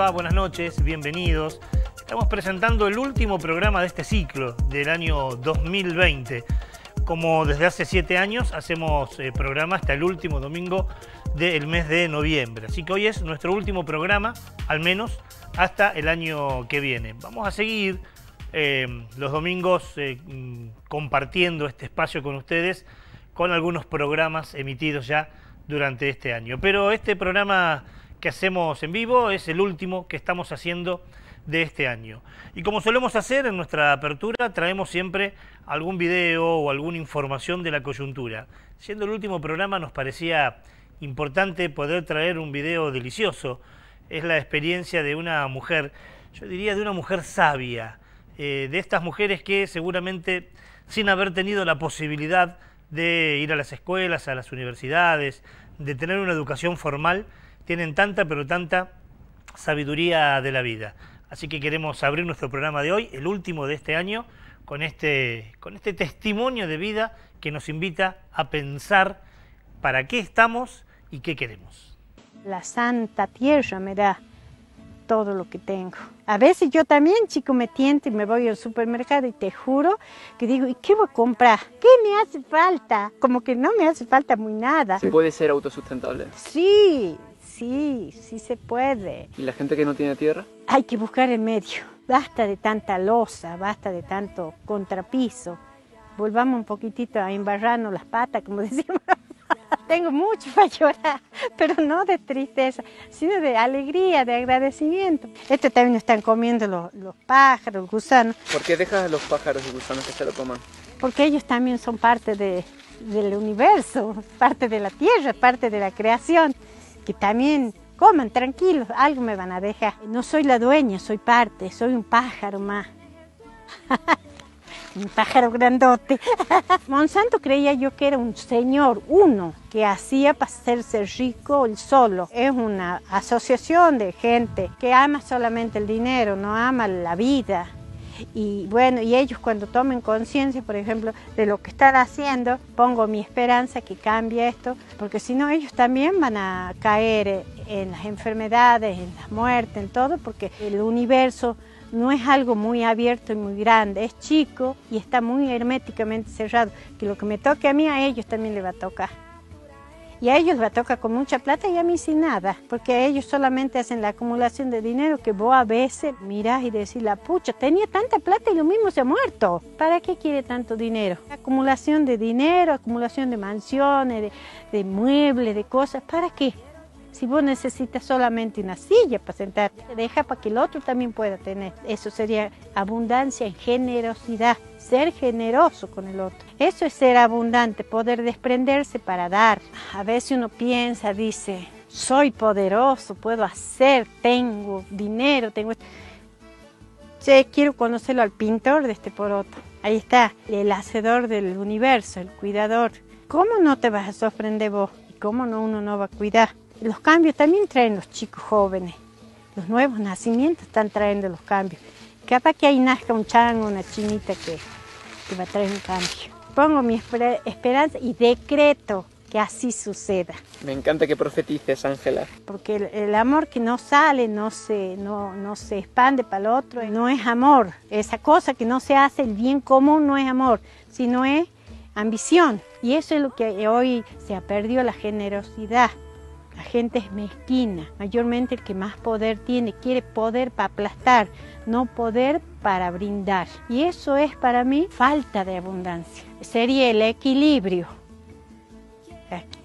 va? Buenas noches, bienvenidos. Estamos presentando el último programa de este ciclo del año 2020. Como desde hace 7 años hacemos programa hasta el último domingo del mes de noviembre. Así que hoy es nuestro último programa, al menos hasta el año que viene. Vamos a seguir los domingos compartiendo este espacio con ustedes, con algunos programas emitidos ya durante este año. Pero este programa que hacemos en vivo es el último que estamos haciendo de este año. Y como solemos hacer en nuestra apertura, traemos siempre algún video o alguna información de la coyuntura. Siendo el último programa, nos parecía importante poder traer un video delicioso. Es la experiencia de una mujer, yo diría de una mujer sabia, de estas mujeres que seguramente, sin haber tenido la posibilidad de ir a las escuelas, a las universidades, de tener una educación formal, tienen tanta, pero tanta sabiduría de la vida. Así que queremos abrir nuestro programa de hoy, el último de este año, con este testimonio de vida que nos invita a pensar para qué estamos y qué queremos. La Santa Tierra me da todo lo que tengo. A veces yo también, chico, me tiento y me voy al supermercado y te juro que digo, ¿y qué voy a comprar? ¿Qué me hace falta? Como que no me hace falta muy nada. ¿Se puede ser autosustentable? Sí se puede. ¿Y la gente que no tiene tierra? Hay que buscar el medio. Basta de tanta losa, basta de tanto contrapiso. Volvamos un poquitito a embarrarnos las patas, como decimos. Tengo mucho para llorar, pero no de tristeza, sino de alegría, de agradecimiento. Esto también están comiendo los pájaros, los gusanos. ¿Por qué dejas a los pájaros y gusanos que se lo coman? Porque ellos también son parte del universo, parte de la tierra, parte de la creación. Que también coman tranquilos, algo me van a dejar. No soy la dueña, soy parte, soy un pájaro más. Un pájaro grandote. Monsanto creía yo que era un señor, uno, que hacía para hacerse rico él solo. Es una asociación de gente que ama solamente el dinero, no ama la vida. Y bueno, y ellos cuando tomen conciencia, por ejemplo, de lo que están haciendo, pongo mi esperanza que cambie esto, porque si no ellos también van a caer en las enfermedades, en la muerte, en todo, porque el universo no es algo muy abierto y muy grande, es chico y está muy herméticamente cerrado, que lo que me toque a mí, a ellos también les va a tocar. Y a ellos les va a tocar con mucha plata y a mí sin nada, porque ellos solamente hacen la acumulación de dinero que vos a veces mirás y decís, la pucha, tenía tanta plata y lo mismo se ha muerto. ¿Para qué quiere tanto dinero? Acumulación de dinero, acumulación de mansiones, de muebles, de cosas, ¿para qué? Si vos necesitas solamente una silla para sentarte, deja para que el otro también pueda tener. Eso sería abundancia en generosidad, ser generoso con el otro. Eso es ser abundante, poder desprenderse para dar. A veces uno piensa, dice, soy poderoso, puedo hacer, tengo dinero, tengo... Che, quiero conocerlo al pintor de este poroto. Ahí está, el hacedor del universo, el cuidador. ¿Cómo no te vas a sorprender vos? ¿Y cómo no uno no va a cuidar? Los cambios también traen los chicos jóvenes. Los nuevos nacimientos están trayendo los cambios. Capaz que ahí nazca un chango, una chinita que va a traer un cambio. Pongo mi esperanza y decreto que así suceda. Me encanta que profetices, Ángela. Porque el amor que no sale, no se expande para el otro, no es amor. Esa cosa que no se hace, el bien común no es amor, sino es ambición. Y eso es lo que hoy se ha perdido, la generosidad. La gente es mezquina, mayormente el que más poder tiene, quiere poder para aplastar, no poder para brindar. Y eso es para mí falta de abundancia. Sería el equilibrio.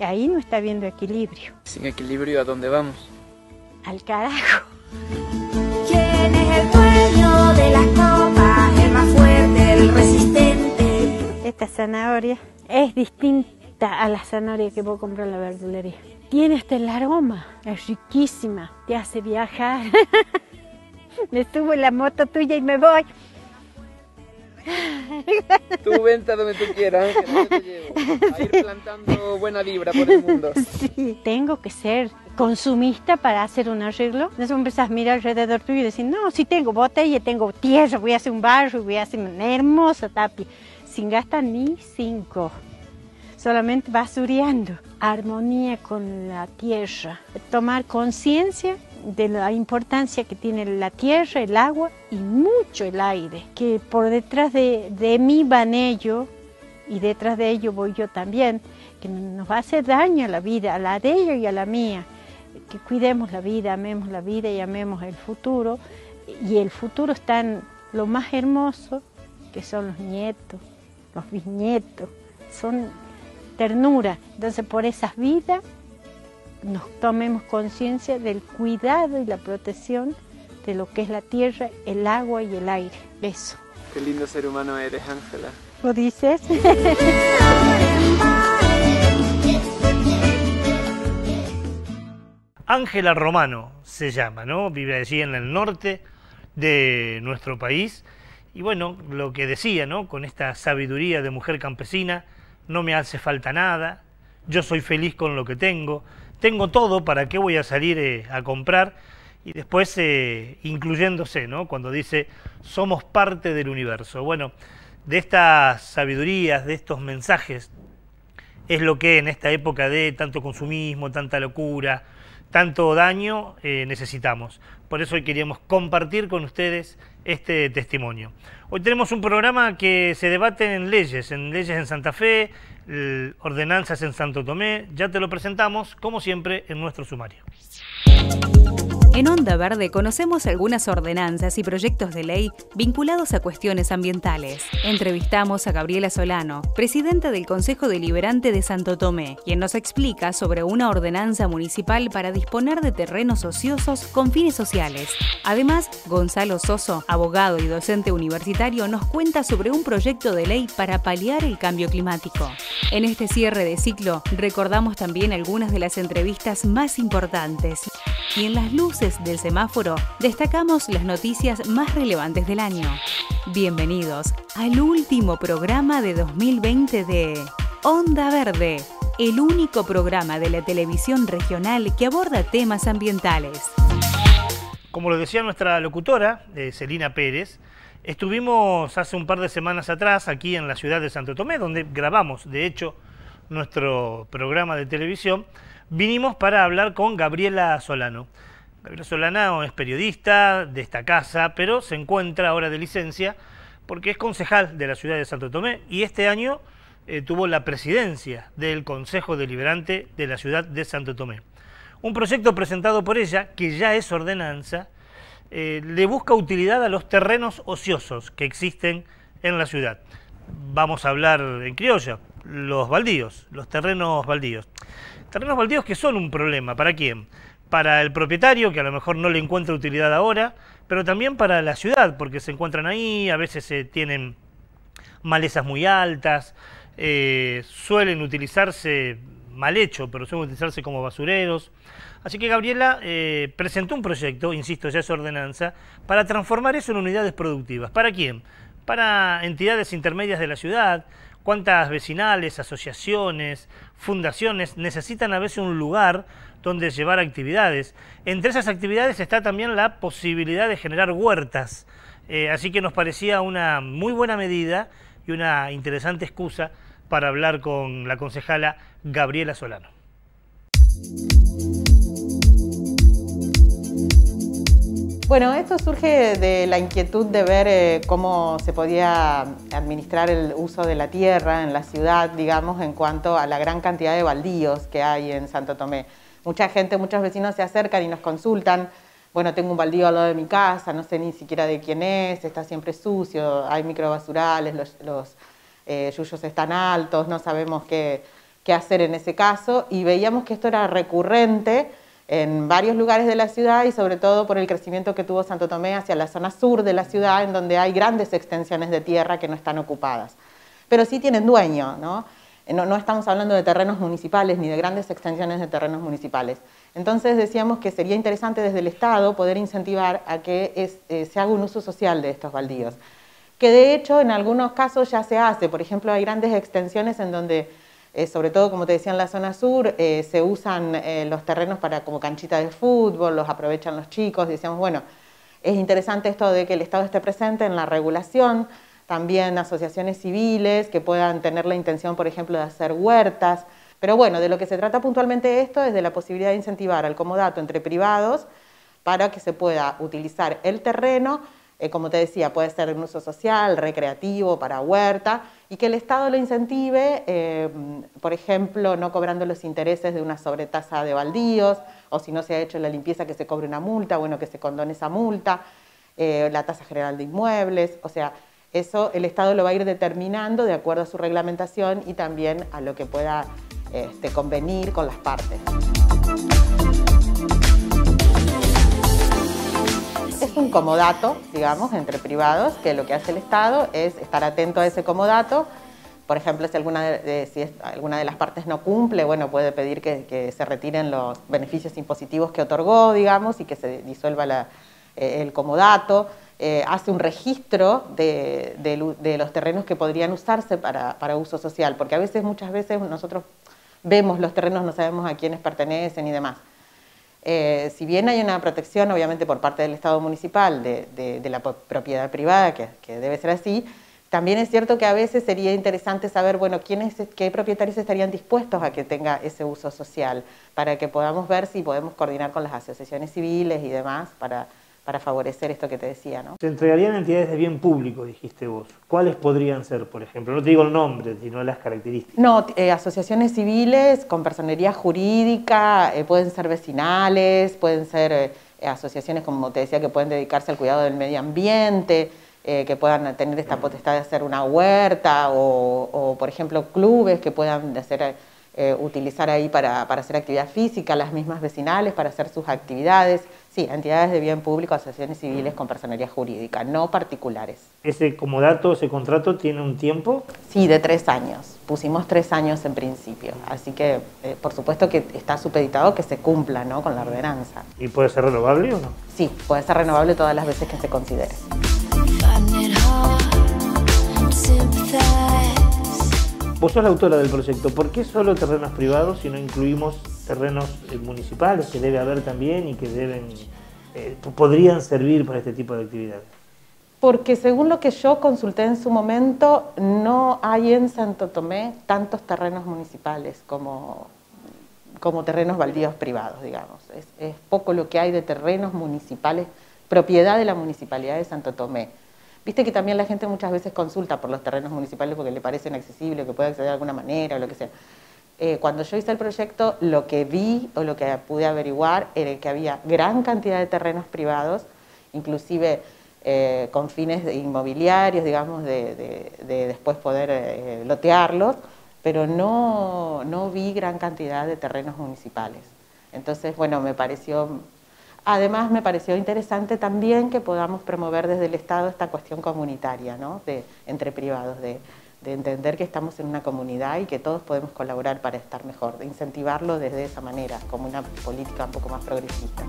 Ahí no está habiendo equilibrio. Sin equilibrio, ¿a dónde vamos? Al carajo. ¿Quién es el dueño de las copas? El más fuerte, el resistente. Esta zanahoria es distinta a la zanahoria que vos compras en la verdulería. Tiene hasta el aroma, es riquísima, te hace viajar. Me subo en la moto tuya y me voy. Tú vente a donde tú quieras, Ángela, yo te llevo. A ir plantando buena vibra por el mundo. Sí, tengo que ser consumista para hacer un arreglo. Entonces empezás a mirar alrededor tuyo y decir, no, si tengo botella, tengo tierra, voy a hacer un barro, voy a hacer una hermosa tapia. Sin gastar ni 5. Solamente basureando. Armonía con la tierra. Tomar conciencia de la importancia que tiene la tierra, el agua y mucho el aire, que por detrás de mí van ellos y detrás de ellos voy yo también, que nos va a hacer daño a la vida, a la de ellos y a la mía, que cuidemos la vida y amemos el futuro, y el futuro está en lo más hermoso, que son los nietos, los bisnietos, son ternura. Entonces por esas vidas nos tomemos conciencia del cuidado y la protección de lo que es la tierra, el agua y el aire. Eso. Qué lindo ser humano eres, Ángela. ¿Lo dices? Ángela Romano se llama, ¿no? Vive allí en el norte de nuestro país. Y bueno, lo que decía, ¿no? Con esta sabiduría de mujer campesina, no me hace falta nada, yo soy feliz con lo que tengo todo, ¿para qué voy a salir a comprar? Y después incluyéndose, ¿no? Cuando dice, somos parte del universo. Bueno, de estas sabidurías, de estos mensajes, es lo que en esta época de tanto consumismo, tanta locura, tanto daño, necesitamos. Por eso hoy queríamos compartir con ustedes este testimonio. Hoy tenemos un programa que se debate en leyes en Santa Fe, ordenanzas en Santo Tomé. Ya te lo presentamos, como siempre, en nuestro sumario. En Onda Verde conocemos algunas ordenanzas y proyectos de ley vinculados a cuestiones ambientales. Entrevistamos a Gabriela Solano, presidenta del Consejo Deliberante de Santo Tomé, quien nos explica sobre una ordenanza municipal para disponer de terrenos ociosos con fines sociales. Además, Gonzalo Soso, abogado y docente universitario, nos cuenta sobre un proyecto de ley para paliar el cambio climático. En este cierre de ciclo, recordamos también algunas de las entrevistas más importantes. Y en las luces del semáforo, destacamos las noticias más relevantes del año. Bienvenidos al último programa de 2020 de Onda Verde, el único programa de la televisión regional que aborda temas ambientales. Como lo decía nuestra locutora, Celina Pérez, estuvimos hace un par de semanas atrás aquí en la ciudad de Santo Tomé, donde grabamos, de hecho, nuestro programa de televisión. Vinimos para hablar con Gabriela Solano. Gabriela Solano es periodista de esta casa, pero se encuentra ahora de licencia porque es concejal de la ciudad de Santo Tomé y este año tuvo la presidencia del Consejo Deliberante de la ciudad de Santo Tomé. Un proyecto presentado por ella, que ya es ordenanza, le busca utilidad a los terrenos ociosos que existen en la ciudad. Vamos a hablar en criolla, los baldíos, los terrenos baldíos. Terrenos baldíos que son un problema, ¿para quién? Para el propietario, que a lo mejor no le encuentra utilidad ahora, pero también para la ciudad, porque se encuentran ahí, a veces tienen malezas muy altas, suelen utilizarse, mal hecho, pero suelen utilizarse como basureros. Así que Gabriela presentó un proyecto, insisto, ya es ordenanza, para transformar eso en unidades productivas. ¿Para quién? Para entidades intermedias de la ciudad. Cuántas vecinales, asociaciones, fundaciones necesitan a veces un lugar donde llevar actividades. Entre esas actividades está también la posibilidad de generar huertas. Así que nos parecía una muy buena medida y una interesante excusa para hablar con la concejala Gabriela Solano. Bueno, esto surge de la inquietud de ver cómo se podía administrar el uso de la tierra en la ciudad, digamos, en cuanto a la gran cantidad de baldíos que hay en Santo Tomé. Mucha gente, muchos vecinos se acercan y nos consultan, bueno, tengo un baldío al lado de mi casa, no sé ni siquiera de quién es, está siempre sucio, hay microbasurales, los yuyos están altos, no sabemos qué hacer en ese caso, y veíamos que esto era recurrente en varios lugares de la ciudad y sobre todo por el crecimiento que tuvo Santo Tomé hacia la zona sur de la ciudad, en donde hay grandes extensiones de tierra que no están ocupadas. Pero sí tienen dueño, ¿no? No estamos hablando de terrenos municipales ni de grandes extensiones de terrenos municipales. Entonces decíamos que sería interesante desde el Estado poder incentivar a que se haga un uso social de estos baldíos. Que de hecho en algunos casos ya se hace. Por ejemplo, hay grandes extensiones en donde sobre todo, como te decía, en la zona sur, se usan los terrenos para como canchita de fútbol, los aprovechan los chicos. Decíamos, bueno, es interesante esto de que el Estado esté presente en la regulación, también asociaciones civiles que puedan tener la intención, por ejemplo, de hacer huertas. Pero bueno, de lo que se trata puntualmente esto es de la posibilidad de incentivar al comodato entre privados para que se pueda utilizar el terreno, como te decía, puede ser en uso social, recreativo, para huerta, y que el Estado lo incentive, por ejemplo, no cobrando los intereses de una sobretasa de baldíos, o si no se ha hecho la limpieza que se cobre una multa, bueno, que se condone esa multa, la tasa general de inmuebles, o sea, eso el Estado lo va a ir determinando de acuerdo a su reglamentación y también a lo que pueda convenir con las partes. Es un comodato, digamos, entre privados, que lo que hace el Estado es estar atento a ese comodato. Por ejemplo, si alguna de las partes no cumple, bueno, puede pedir que se retiren los beneficios impositivos que otorgó, digamos, y que se disuelva el comodato. Hace un registro de los terrenos que podrían usarse para uso social, porque muchas veces nosotros vemos los terrenos, no sabemos a quiénes pertenecen y demás. Si bien hay una protección, obviamente, por parte del Estado municipal de la propiedad privada, que debe ser así, también es cierto que a veces sería interesante saber, bueno, qué propietarios estarían dispuestos a que tenga ese uso social, para que podamos ver si podemos coordinar con las asociaciones civiles y demás para favorecer esto que te decía, ¿no? Se entregarían entidades de bien público, dijiste vos. ¿Cuáles podrían ser, por ejemplo? No te digo el nombre, sino las características. No, asociaciones civiles con personería jurídica, pueden ser vecinales, pueden ser asociaciones, como te decía, que pueden dedicarse al cuidado del medio ambiente, que puedan tener esta potestad de hacer una huerta, o por ejemplo, clubes que puedan utilizar ahí para hacer actividad física, las mismas vecinales para hacer sus actividades. Sí, entidades de bien público, asociaciones civiles con personería jurídica, no particulares. ¿Ese comodato, ese contrato, tiene un tiempo? Sí, de 3 años. Pusimos 3 años en principio. Así que, por supuesto que está supeditado que se cumpla, ¿no?, con la ordenanza. ¿Y puede ser renovable o no? Sí, puede ser renovable todas las veces que se considere. Vos sos la autora del proyecto. ¿Por qué solo terrenos privados si no incluimos terrenos municipales, que debe haber también y que podrían servir para este tipo de actividades? Porque según lo que yo consulté en su momento, no hay en Santo Tomé tantos terrenos municipales como terrenos baldíos privados, digamos. Es poco lo que hay de terrenos municipales, propiedad de la Municipalidad de Santo Tomé. Viste que también la gente muchas veces consulta por los terrenos municipales porque le parecen accesibles, que puede acceder de alguna manera o lo que sea. Cuando yo hice el proyecto, lo que vi o lo que pude averiguar era que había gran cantidad de terrenos privados, inclusive con fines inmobiliarios, digamos, de después poder lotearlos, pero no vi gran cantidad de terrenos municipales. Entonces, bueno, además me pareció interesante también que podamos promover desde el Estado esta cuestión comunitaria, ¿no?, entre privados, de entender que estamos en una comunidad y que todos podemos colaborar para estar mejor, de incentivarlo desde esa manera, como una política un poco más progresista.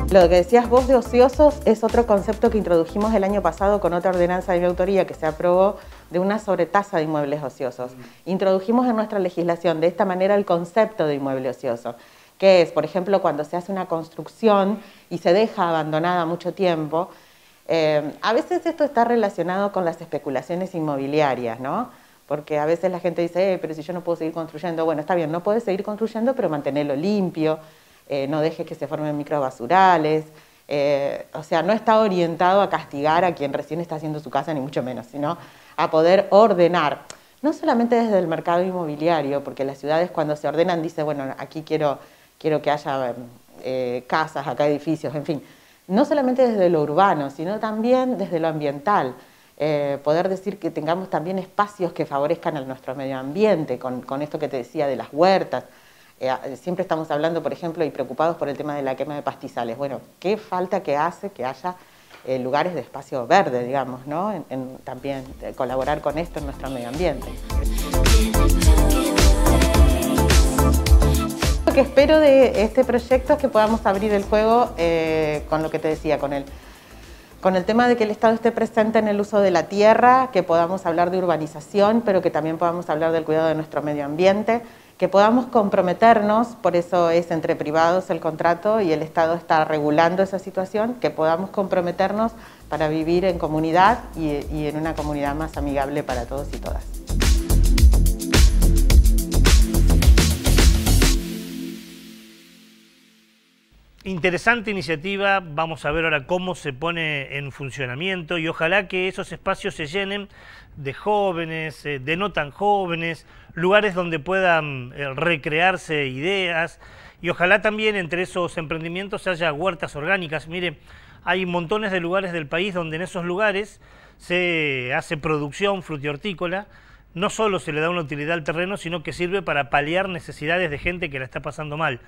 Lo que decías vos de ociosos es otro concepto que introdujimos el año pasado con otra ordenanza de mi autoría que se aprobó, de una sobretasa de inmuebles ociosos. Introdujimos en nuestra legislación de esta manera el concepto de inmueble ocioso, que es, por ejemplo, cuando se hace una construcción y se deja abandonada mucho tiempo. A veces esto está relacionado con las especulaciones inmobiliarias, ¿no? Porque a veces la gente dice, pero si yo no puedo seguir construyendo, bueno, está bien, no puedes seguir construyendo, pero mantenerlo limpio, no dejes que se formen microbasurales, o sea, no está orientado a castigar a quien recién está haciendo su casa, ni mucho menos, sino a poder ordenar, no solamente desde el mercado inmobiliario, porque las ciudades cuando se ordenan dicen, bueno, aquí quiero que haya casas, acá edificios, en fin, no solamente desde lo urbano, sino también desde lo ambiental, poder decir que tengamos también espacios que favorezcan a nuestro medio ambiente, con esto que te decía de las huertas. Siempre estamos hablando, por ejemplo, y preocupados por el tema de la quema de pastizales. Bueno, ¿qué falta que hace que haya lugares de espacio verde, digamos, ¿no? También colaborar con esto en nuestro medio ambiente. Lo que espero de este proyecto es que podamos abrir el juego con lo que te decía, con el tema de que el Estado esté presente en el uso de la tierra, que podamos hablar de urbanización, pero que también podamos hablar del cuidado de nuestro medio ambiente, que podamos comprometernos, por eso es entre privados el contrato y el Estado está regulando esa situación, que podamos comprometernos para vivir en comunidad y en una comunidad más amigable para todos y todas. Interesante iniciativa, vamos a ver ahora cómo se pone en funcionamiento y ojalá que esos espacios se llenen de jóvenes, de no tan jóvenes, lugares donde puedan recrearse ideas y ojalá también entre esos emprendimientos haya huertas orgánicas. Mire, hay montones de lugares del país donde en esos lugares se hace producción frutihortícola, no solo se le da una utilidad al terreno, sino que sirve para paliar necesidades de gente que la está pasando mal.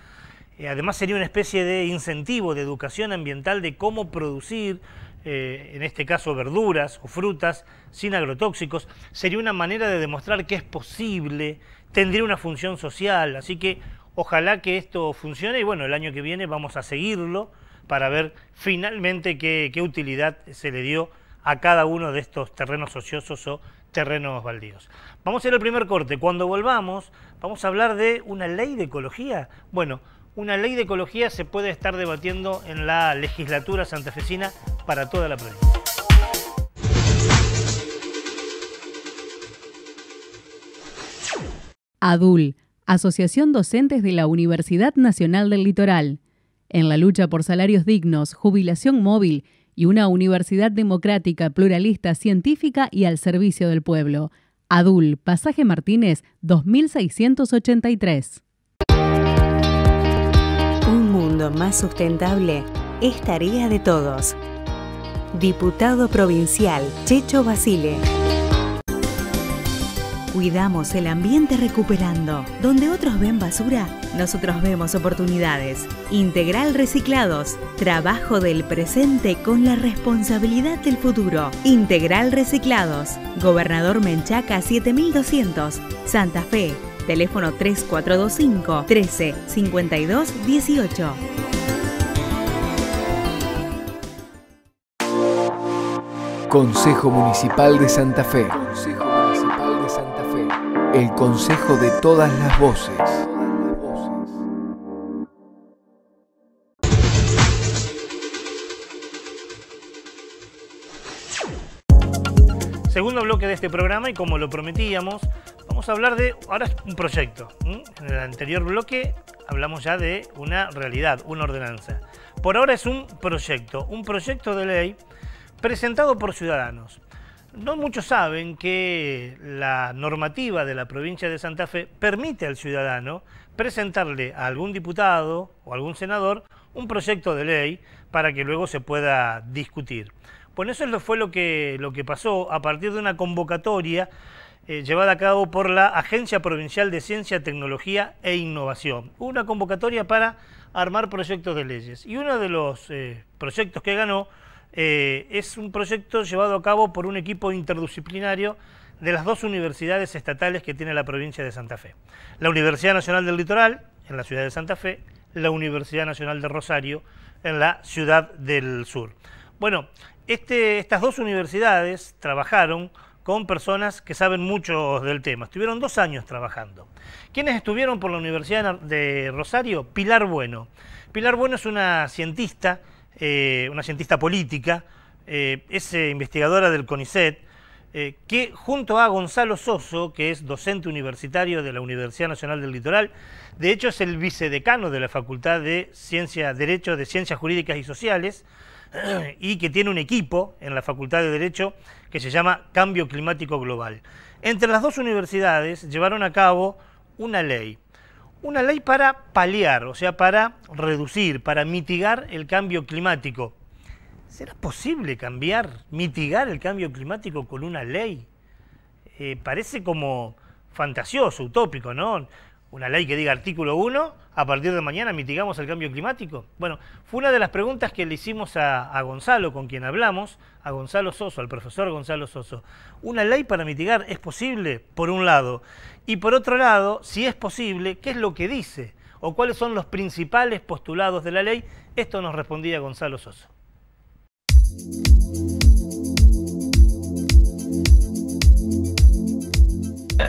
Además sería una especie de incentivo, de educación ambiental de cómo producir, en este caso verduras o frutas, sin agrotóxicos. Sería una manera de demostrar que es posible, tendría una función social, así que ojalá que esto funcione y bueno, el año que viene vamos a seguirlo para ver finalmente qué utilidad se le dio a cada uno de estos terrenos ociosos o terrenos baldíos. Vamos a ir al primer corte. Cuando volvamos, vamos a hablar de una ley de ecología. Bueno, una ley de ecología se puede estar debatiendo en la legislatura santafesina para toda la provincia. ADUL, Asociación Docentes de la Universidad Nacional del Litoral. En la lucha por salarios dignos, jubilación móvil y una universidad democrática, pluralista, científica y al servicio del pueblo. ADUL, Pasaje Martínez, 2683. Un mundo más sustentable es tarea de todos. Diputado Provincial Checho Basile. Cuidamos el ambiente recuperando. Donde otros ven basura, nosotros vemos oportunidades. Integral Reciclados. Trabajo del presente con la responsabilidad del futuro. Integral Reciclados. Gobernador Menchaca 7200. Santa Fe. Teléfono 3425 13 52 18. Consejo Municipal de Santa Fe. Consejo Municipal de Santa Fe. El consejo de todas las voces. Segundo bloque de este programa y como lo prometíamos, vamos a hablar de, ahora es un proyecto. En el anterior bloque hablamos ya de una realidad, una ordenanza. Por ahora es un proyecto de ley presentado por ciudadanos. No muchos saben que la normativa de la provincia de Santa Fe permite al ciudadano presentarle a algún diputado o algún senador un proyecto de ley para que luego se pueda discutir. Bueno, eso fue lo que pasó a partir de una convocatoria llevada a cabo por la Agencia Provincial de Ciencia, Tecnología e Innovación. Una convocatoria para armar proyectos de leyes. Y uno de los proyectos que ganó es un proyecto llevado a cabo por un equipo interdisciplinario de las dos universidades estatales que tiene la provincia de Santa Fe. La Universidad Nacional del Litoral, en la ciudad de Santa Fe, la Universidad Nacional de Rosario, en la ciudad del sur. Bueno, estas dos universidades trabajaron con personas que saben mucho del tema. Estuvieron 2 años trabajando. ¿Quiénes estuvieron por la Universidad de Rosario? Pilar Bueno. Pilar Bueno es una cientista política, es investigadora del CONICET, que junto a Gonzalo Soso, que es docente universitario de la Universidad Nacional del Litoral, de hecho es el vicedecano de la Facultad de Derecho de Ciencias Jurídicas y Sociales, y que tiene un equipo en la Facultad de Derecho que se llama Cambio Climático Global. Entre las dos universidades llevaron a cabo una ley para paliar, o sea, para reducir, para mitigar el cambio climático. ¿Será posible mitigar el cambio climático con una ley? Parece como fantasioso, utópico, ¿no? Una ley que diga artículo 1, a partir de mañana mitigamos el cambio climático. Bueno, fue una de las preguntas que le hicimos a Gonzalo, con quien hablamos, a Gonzalo Soso, al profesor Gonzalo Soso. ¿Una ley para mitigar es posible? Por un lado. Y por otro lado, si es posible, ¿qué es lo que dice? ¿O cuáles son los principales postulados de la ley? Esto nos respondía Gonzalo Soso.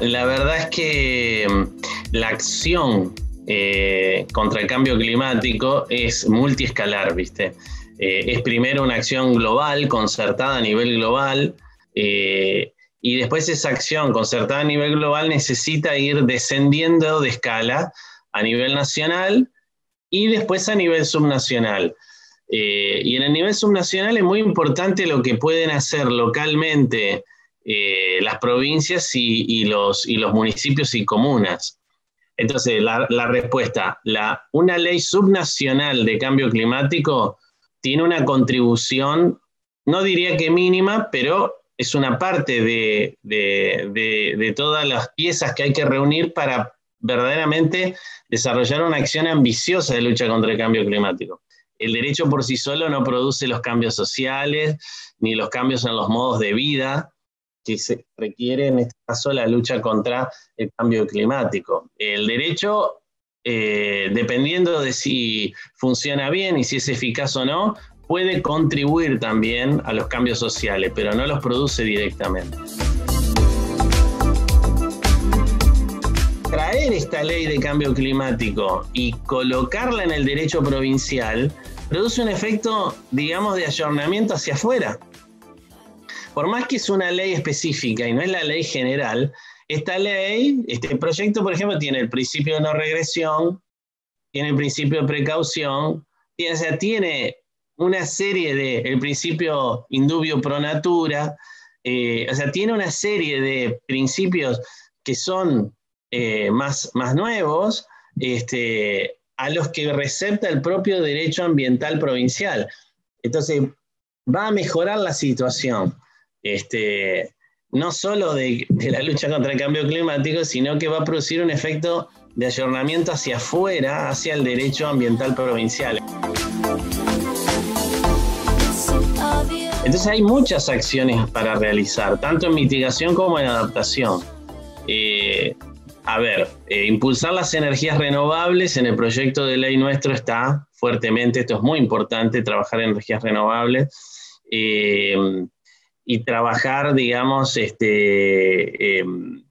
La verdad es que la acción contra el cambio climático es multiescalar, ¿viste? Es primero una acción global, concertada a nivel global, y después esa acción concertada a nivel global necesita ir descendiendo de escala a nivel nacional y después a nivel subnacional. Y en el nivel subnacional es muy importante lo que pueden hacer localmente las provincias y los municipios y comunas. Entonces, la respuesta, una ley subnacional de cambio climático tiene una contribución, no diría que mínima, pero es una parte de todas las piezas que hay que reunir para verdaderamente desarrollar una acción ambiciosa de lucha contra el cambio climático. El derecho por sí solo no produce los cambios sociales, ni los cambios en los modos de vida que se requiere, en este caso, la lucha contra el cambio climático. El derecho, dependiendo de si funciona bien y si es eficaz o no, puede contribuir también a los cambios sociales, pero no los produce directamente. Traer esta ley de cambio climático y colocarla en el derecho provincial produce un efecto, digamos, de ayornamiento hacia afuera. Por más que es una ley específica y no es la ley general, esta ley, este proyecto, por ejemplo, tiene el principio de no regresión, tiene el principio de precaución, tiene una serie el principio indubio pro natura, tiene una serie de principios que son más nuevos, a los que recepta el propio derecho ambiental provincial. Entonces, va a mejorar la situación, no solo de la lucha contra el cambio climático, sino que va a producir un efecto de ayornamiento hacia afuera, hacia el derecho ambiental provincial. Entonces hay muchas acciones para realizar, tanto en mitigación como en adaptación. Impulsar las energías renovables en el proyecto de ley nuestro está fuertemente, esto es muy importante, trabajar en energías renovables y trabajar, digamos,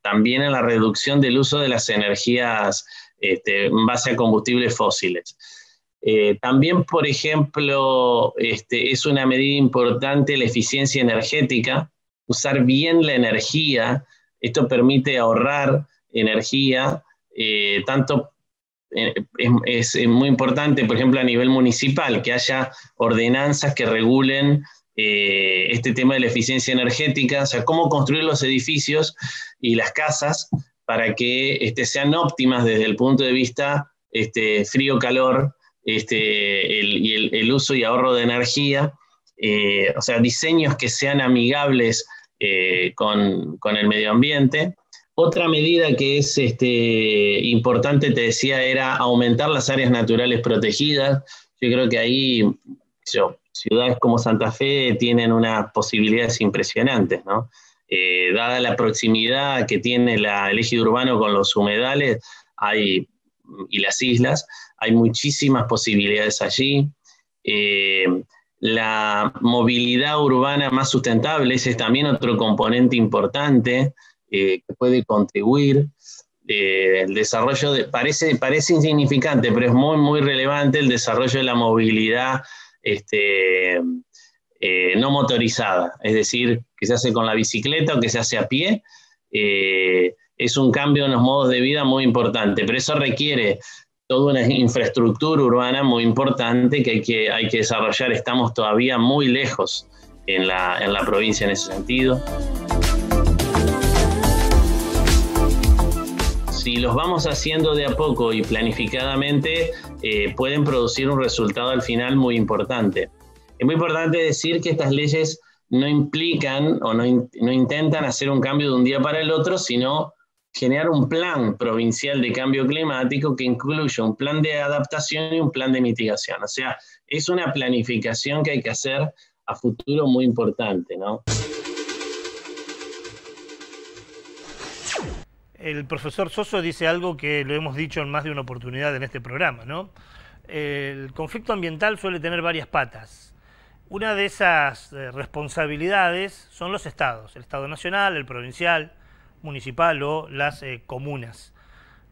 también en la reducción del uso de las energías en base a combustibles fósiles. También, por ejemplo, es una medida importante la eficiencia energética, usar bien la energía, esto permite ahorrar energía, es muy importante, por ejemplo, a nivel municipal, que haya ordenanzas que regulen este tema de la eficiencia energética, o sea, cómo construir los edificios y las casas para que sean óptimas desde el punto de vista frío-calor, el uso y ahorro de energía, o sea, diseños que sean amigables con el medio ambiente. Otra medida que es importante, te decía, era aumentar las áreas naturales protegidas. Yo creo que ahí ciudades como Santa Fe tienen unas posibilidades impresionantes, ¿no? Dada la proximidad que tiene el ejido urbano con los humedales y las islas, hay muchísimas posibilidades allí. La movilidad urbana más sustentable, ese es también otro componente importante que puede contribuir. El desarrollo parece insignificante, pero es muy, muy relevante el desarrollo de la movilidad no motorizada, es decir, que se hace con la bicicleta o que se hace a pie. Es un cambio en los modos de vida muy importante, pero eso requiere toda una infraestructura urbana muy importante que hay que desarrollar. Estamos todavía muy lejos en la provincia en ese sentido. Si los vamos haciendo de a poco y planificadamente, pueden producir un resultado al final muy importante. Es muy importante decir que estas leyes no implican o no intentan hacer un cambio de un día para el otro, sino generar un plan provincial de cambio climático que incluya un plan de adaptación y un plan de mitigación. O sea, es una planificación que hay que hacer a futuro muy importante, ¿no? El profesor Soso dice algo que lo hemos dicho en más de una oportunidad en este programa, ¿no? El conflicto ambiental suele tener varias patas. Una de esas responsabilidades son los estados, el Estado nacional, el provincial, municipal o las comunas.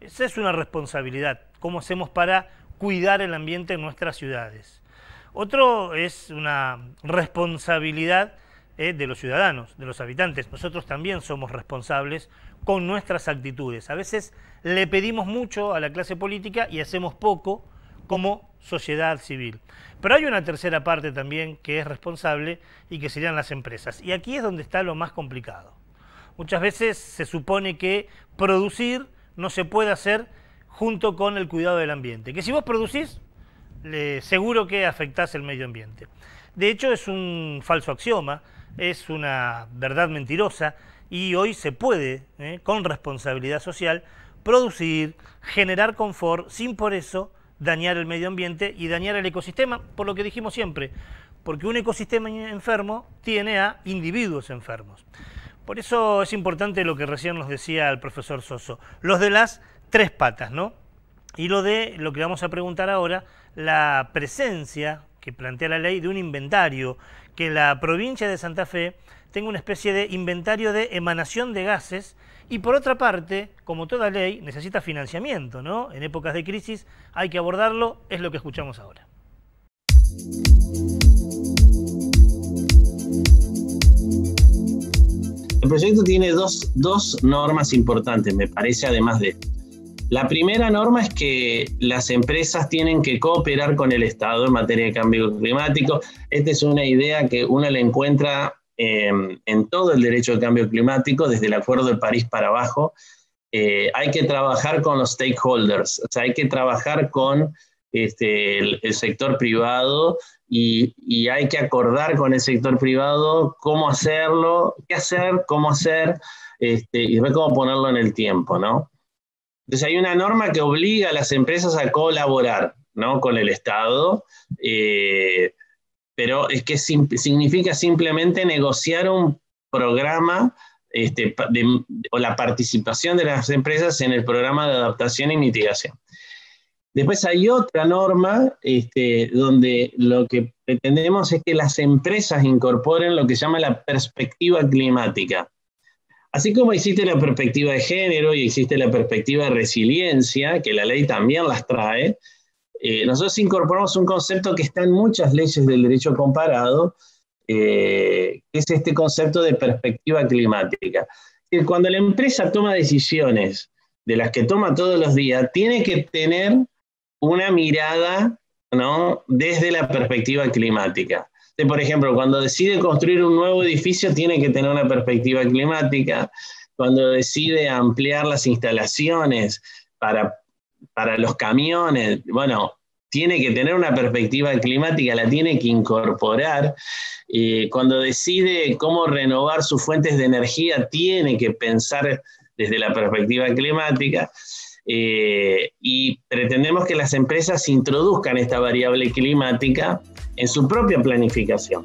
Esa es una responsabilidad. ¿Cómo hacemos para cuidar el ambiente en nuestras ciudades? Otro es una responsabilidad de los ciudadanos, de los habitantes. Nosotros también somos responsables con nuestras actitudes. A veces le pedimos mucho a la clase política y hacemos poco como sociedad civil. Pero hay una tercera parte también que es responsable y que serían las empresas. Y aquí es donde está lo más complicado. Muchas veces se supone que producir no se puede hacer junto con el cuidado del ambiente. Que si vos producís, seguro que afectás el medio ambiente. De hecho, es un falso axioma, es una verdad mentirosa y hoy se puede, con responsabilidad social, producir, generar confort sin por eso dañar el medio ambiente y dañar el ecosistema, por lo que dijimos siempre, porque un ecosistema enfermo tiene a individuos enfermos. Por eso es importante lo que recién nos decía el profesor Soso, los de las 3 patas, ¿no? Y lo que vamos a preguntar ahora, la presencia que plantea la ley de un inventario, que la provincia de Santa Fe tenga una especie de inventario de emanación de gases. Y por otra parte, como toda ley, necesita financiamiento, ¿no? En épocas de crisis hay que abordarlo, es lo que escuchamos ahora. El proyecto tiene dos normas importantes, me parece, además de esto. La primera norma es que las empresas tienen que cooperar con el Estado en materia de cambio climático. Esta es una idea que uno la encuentra en todo el derecho de cambio climático, desde el Acuerdo de París para abajo. Hay que trabajar con los stakeholders, o sea, hay que trabajar con el sector privado y hay que acordar con el sector privado cómo hacerlo, qué hacer, cómo hacer, y ver cómo ponerlo en el tiempo, ¿no? Entonces hay una norma que obliga a las empresas a colaborar, ¿no?, con el Estado, pero es que significa simplemente negociar un programa o la participación de las empresas en el programa de adaptación y mitigación. Después hay otra norma donde lo que pretendemos es que las empresas incorporen lo que se llama la perspectiva climática. Así como existe la perspectiva de género y existe la perspectiva de resiliencia, que la ley también las trae, nosotros incorporamos un concepto que está en muchas leyes del derecho comparado, que es este concepto de perspectiva climática. Cuando la empresa toma decisiones de las que toma todos los días, tiene que tener una mirada, ¿no?, desde la perspectiva climática. Por ejemplo, cuando decide construir un nuevo edificio, tiene que tener una perspectiva climática. Cuando decide ampliar las instalaciones para los camiones, bueno, tiene que tener una perspectiva climática, la tiene que incorporar. Cuando decide cómo renovar sus fuentes de energía, tiene que pensar desde la perspectiva climática. Y pretendemos que las empresas introduzcan esta variable climática en su propia planificación.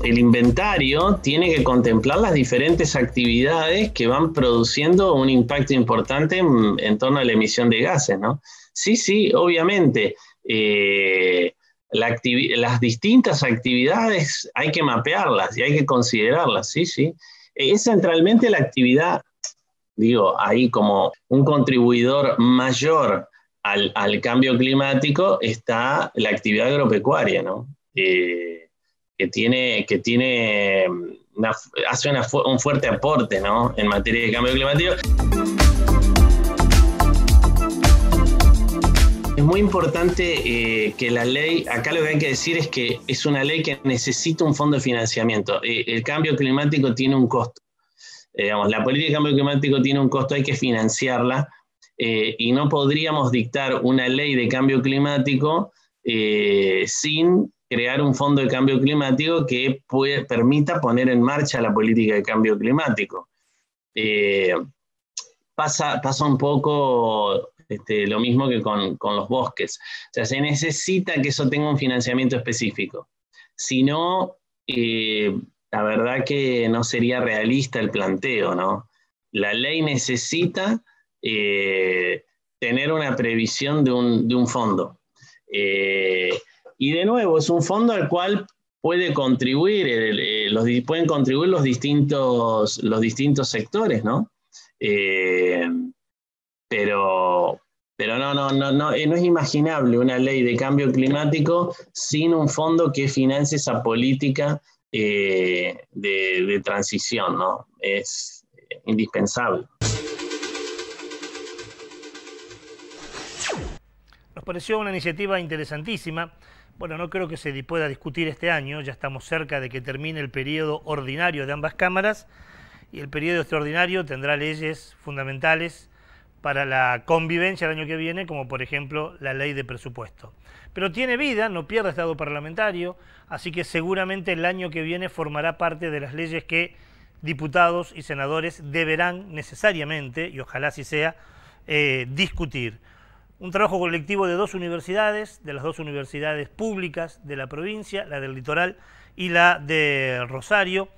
El inventario tiene que contemplar las diferentes actividades que van produciendo un impacto importante en torno a la emisión de gases, ¿no? Sí, obviamente. Las distintas actividades hay que mapearlas y hay que considerarlas, sí. Es centralmente la actividad, digo, ahí como un contribuidor mayor al cambio climático está la actividad agropecuaria, ¿no? Hace un fuerte aporte, ¿no?, en materia de cambio climático. Es muy importante que la ley, acá lo que hay que decir es que es una ley que necesita un fondo de financiamiento. El cambio climático tiene un costo. La política de cambio climático tiene un costo, hay que financiarla, y no podríamos dictar una ley de cambio climático sin crear un fondo de cambio climático que permita poner en marcha la política de cambio climático. Pasa un poco lo mismo que con los bosques. O sea, se necesita que eso tenga un financiamiento específico. Si no, la verdad que no sería realista el planteo, ¿no? La ley necesita tener una previsión de un fondo. Y de nuevo, es un fondo al cual pueden contribuir los distintos sectores, ¿no? Pero no es imaginable una ley de cambio climático sin un fondo que financie esa política de transición, ¿no? Es indispensable. Nos pareció una iniciativa interesantísima. Bueno, no creo que se pueda discutir este año, ya estamos cerca de que termine el periodo ordinario de ambas cámaras y el periodo extraordinario tendrá leyes fundamentales para la convivencia el año que viene, como por ejemplo la ley de presupuesto. Pero tiene vida, no pierde estado parlamentario, así que seguramente el año que viene formará parte de las leyes que diputados y senadores deberán necesariamente, y ojalá así sea, discutir. Un trabajo colectivo de dos universidades, de las dos universidades públicas de la provincia, la del Litoral y la de Rosario,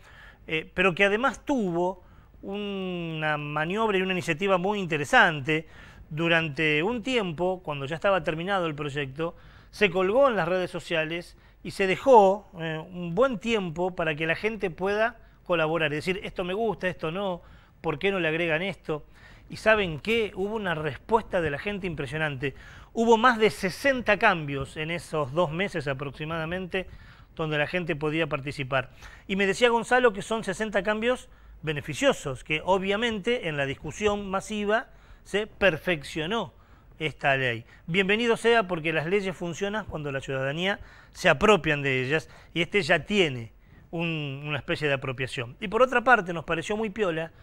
pero que además tuvo una maniobra y una iniciativa muy interesante. Durante un tiempo, cuando ya estaba terminado el proyecto, se colgó en las redes sociales y se dejó un buen tiempo para que la gente pueda colaborar, es decir, esto me gusta, esto no, ¿por qué no le agregan esto? Y ¿saben qué? Hubo una respuesta de la gente impresionante. Hubo más de 60 cambios en esos 2 meses aproximadamente donde la gente podía participar. Y me decía Gonzalo que son 60 cambios beneficiosos, que obviamente en la discusión masiva se perfeccionó esta ley. Bienvenido sea, porque las leyes funcionan cuando la ciudadanía se apropian de ellas y este ya tiene una especie de apropiación. Y por otra parte nos pareció muy piola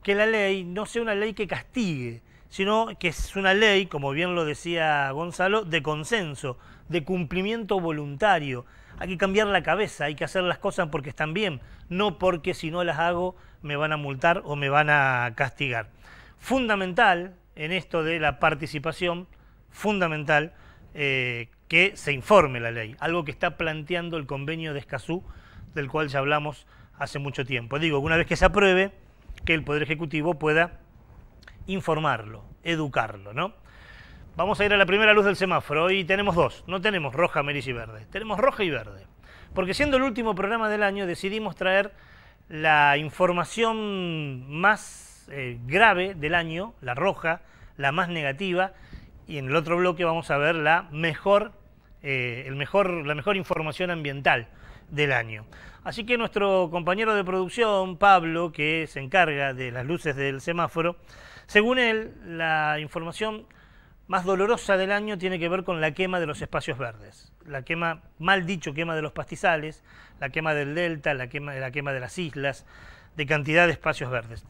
que la ley no sea una ley que castigue, sino que es una ley, como bien lo decía Gonzalo, de consenso, de cumplimiento voluntario. Hay que cambiar la cabeza, hay que hacer las cosas porque están bien, no porque si no las hago me van a multar o me van a castigar. Fundamental en esto de la participación, fundamental que se informe la ley, algo que está planteando el convenio de Escazú, del cual ya hablamos hace mucho tiempo. Digo, una vez que se apruebe, que el Poder Ejecutivo pueda informarlo, educarlo, ¿no? Vamos a ir a la primera luz del semáforo. Hoy tenemos dos, no tenemos roja, amarilla y verde, tenemos roja y verde. Porque siendo el último programa del año decidimos traer la información más grave del año, la roja, la más negativa, y en el otro bloque vamos a ver la mejor información ambiental del año. Así que nuestro compañero de producción, Pablo, que se encarga de las luces del semáforo, según él, la información más dolorosa del año tiene que ver con la quema de los espacios verdes. La quema, mal dicho, quema de los pastizales, la quema del delta, la quema de las islas, de cantidad de espacios verdes.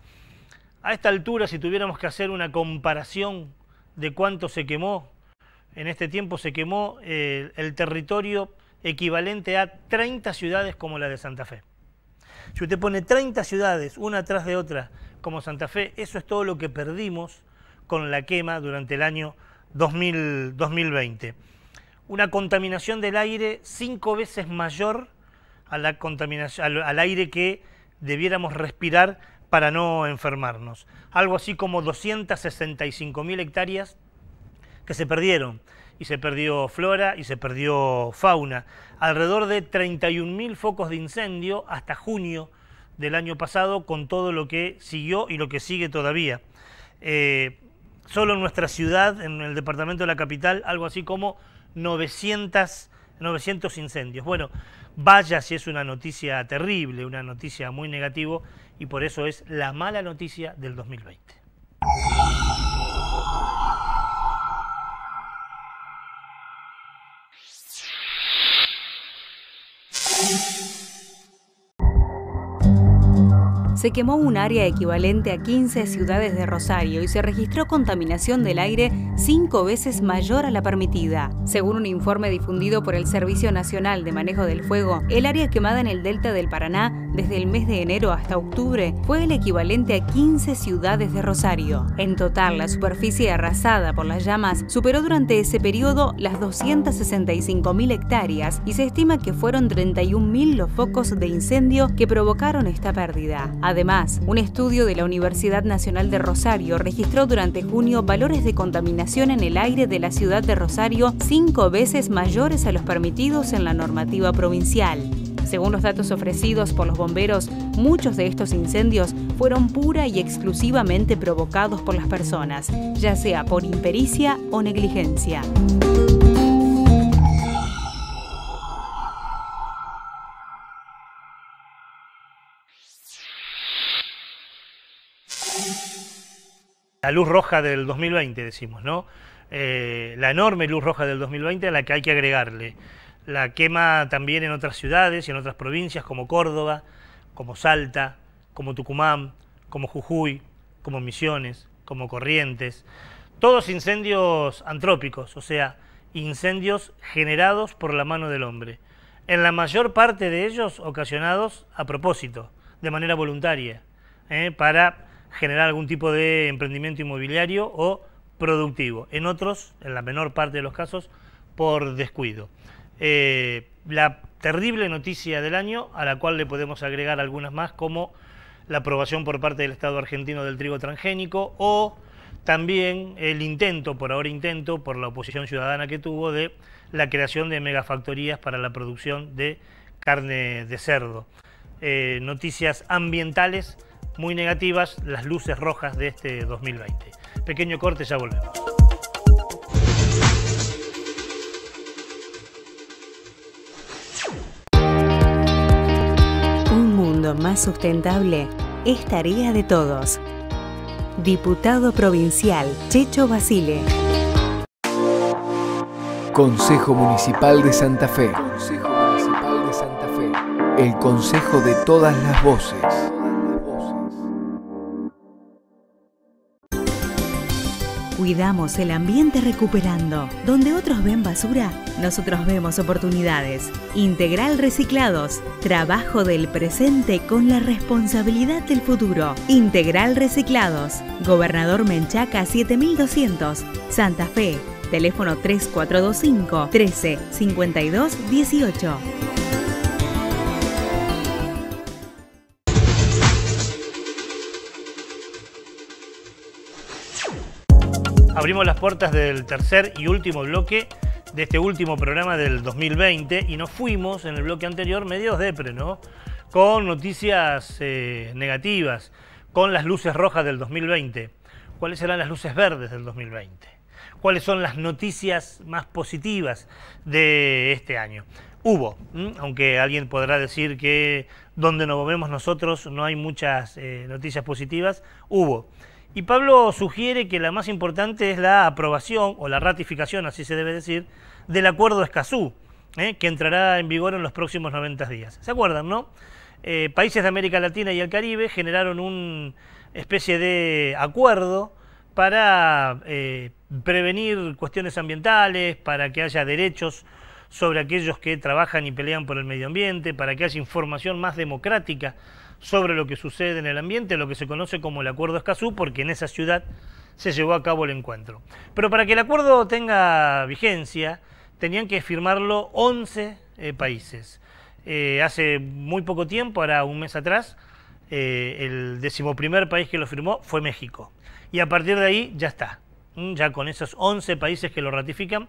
A esta altura, si tuviéramos que hacer una comparación de cuánto se quemó, en este tiempo se quemó el territorio equivalente a 30 ciudades como la de Santa Fe. Si usted pone 30 ciudades, una tras de otra, como Santa Fe, eso es todo lo que perdimos con la quema durante el año 2020. Una contaminación del aire 5 veces mayor a la contaminación, al aire que debiéramos respirar para no enfermarnos. Algo así como 265.000 hectáreas que se perdieron. Y se perdió flora y se perdió fauna. Alrededor de 31.000 focos de incendio hasta junio del año pasado, con todo lo que siguió y lo que sigue todavía. Solo en nuestra ciudad, en el departamento de la capital, algo así como 900 incendios. Bueno, vaya si es una noticia terrible, una noticia muy negativa, y por eso es la mala noticia del 2020. Se quemó un área equivalente a 15 ciudades de Rosario y se registró contaminación del aire 5 veces mayor a la permitida. Según un informe difundido por el Servicio Nacional de Manejo del Fuego, el área quemada en el delta del Paraná desde el mes de enero hasta octubre fue el equivalente a 15 ciudades de Rosario. En total, la superficie arrasada por las llamas superó durante ese periodo las 265.000 hectáreas y se estima que fueron 31.000 los focos de incendio que provocaron esta pérdida. Además, un estudio de la Universidad Nacional de Rosario registró durante junio valores de contaminación en el aire de la ciudad de Rosario 5 veces mayores a los permitidos en la normativa provincial. Según los datos ofrecidos por los bomberos, muchos de estos incendios fueron pura y exclusivamente provocados por las personas, ya sea por impericia o negligencia. La luz roja del 2020, decimos, ¿no? la enorme luz roja del 2020 a la que hay que agregarle la quema también en otras ciudades y en otras provincias como Córdoba, como Salta, como Tucumán, como Jujuy, como Misiones, como Corrientes. Todos incendios antrópicos, o sea, incendios generados por la mano del hombre. En la mayor parte de ellos ocasionados a propósito, de manera voluntaria, para generar algún tipo de emprendimiento inmobiliario o productivo. En otros, en la menor parte de los casos, por descuido. La terrible noticia del año, a la cual le podemos agregar algunas más, como la aprobación por parte del Estado argentino del trigo transgénico, o también el intento, por ahora intento, por la oposición ciudadana que tuvo, de la creación de megafactorías para la producción de carne de cerdo. Noticias ambientales muy negativas, las luces rojas de este 2020. Pequeño corte, ya volvemos. Un mundo más sustentable es tarea de todos. Diputado Provincial Checho Basile. Consejo Municipal de Santa Fe. Consejo Municipal de Santa Fe. El consejo de todas las voces. Cuidamos el ambiente recuperando. Donde otros ven basura, nosotros vemos oportunidades. Integral Reciclados. Trabajo del presente con la responsabilidad del futuro. Integral Reciclados. Gobernador Menchaca 7200. Santa Fe. Teléfono 3425 13 52 18. Abrimos las puertas del tercer y último bloque de este último programa del 2020 y nos fuimos en el bloque anterior medios depre, ¿no? Con noticias negativas, con las luces rojas del 2020. ¿Cuáles serán las luces verdes del 2020? ¿Cuáles son las noticias más positivas de este año? Hubo, aunque alguien podrá decir que donde nos movemos nosotros no hay muchas noticias positivas, hubo. Y Pablo sugiere que la más importante es la aprobación, o la ratificación, así se debe decir, del Acuerdo Escazú, que entrará en vigor en los próximos 90 días. ¿Se acuerdan, no? Países de América Latina y el Caribe generaron una especie de acuerdo para prevenir cuestiones ambientales, para que haya derechos sobre aquellos que trabajan y pelean por el medio ambiente, para que haya información más democrática sobre lo que sucede en el ambiente, lo que se conoce como el Acuerdo Escazú, porque en esa ciudad se llevó a cabo el encuentro. Pero para que el acuerdo tenga vigencia, tenían que firmarlo 11 países. Hace muy poco tiempo, ahora un mes atrás, el 11º país que lo firmó fue México. Y a partir de ahí ya está. Ya con esos 11 países que lo ratifican,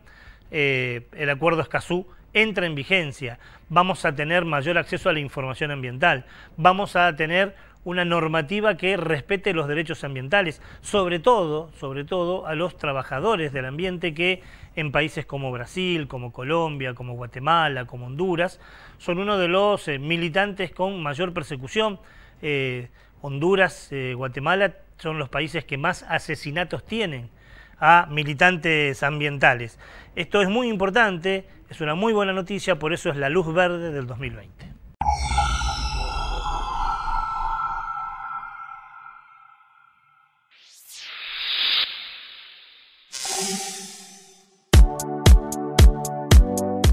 el Acuerdo Escazú entra en vigencia. Vamos a tener mayor acceso a la información ambiental. Vamos a tener una normativa que respete los derechos ambientales, sobre todo a los trabajadores del ambiente que en países como Brasil, como Colombia, como Guatemala, como Honduras, son uno de los militantes con mayor persecución. Honduras, Guatemala son los países que más asesinatos tienen a militantes ambientales. Esto es muy importante, es una muy buena noticia, por eso es la luz verde del 2020.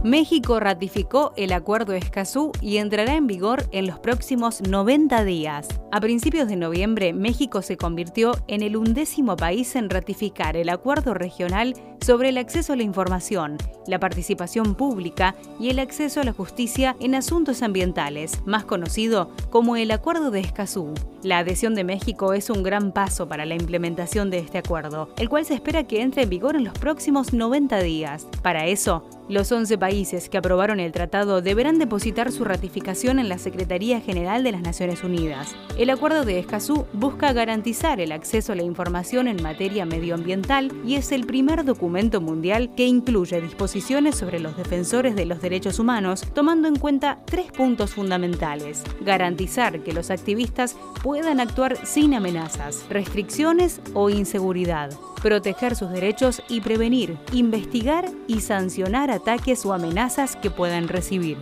México ratificó el Acuerdo Escazú y entrará en vigor en los próximos 90 días. A principios de noviembre, México se convirtió en el 11º país en ratificar el Acuerdo Regional sobre el acceso a la información, la participación pública y el acceso a la justicia en asuntos ambientales, más conocido como el Acuerdo de Escazú. La adhesión de México es un gran paso para la implementación de este acuerdo, el cual se espera que entre en vigor en los próximos 90 días. Para eso, Los 11 países que aprobaron el tratado deberán depositar su ratificación en la Secretaría General de las Naciones Unidas. El Acuerdo de Escazú busca garantizar el acceso a la información en materia medioambiental y es el primer documento mundial que incluye disposiciones sobre los defensores de los derechos humanos, tomando en cuenta 3 puntos fundamentales: garantizar que los activistas puedan actuar sin amenazas, restricciones o inseguridad, proteger sus derechos y prevenir, investigar y sancionar ataques o amenazas que puedan recibir.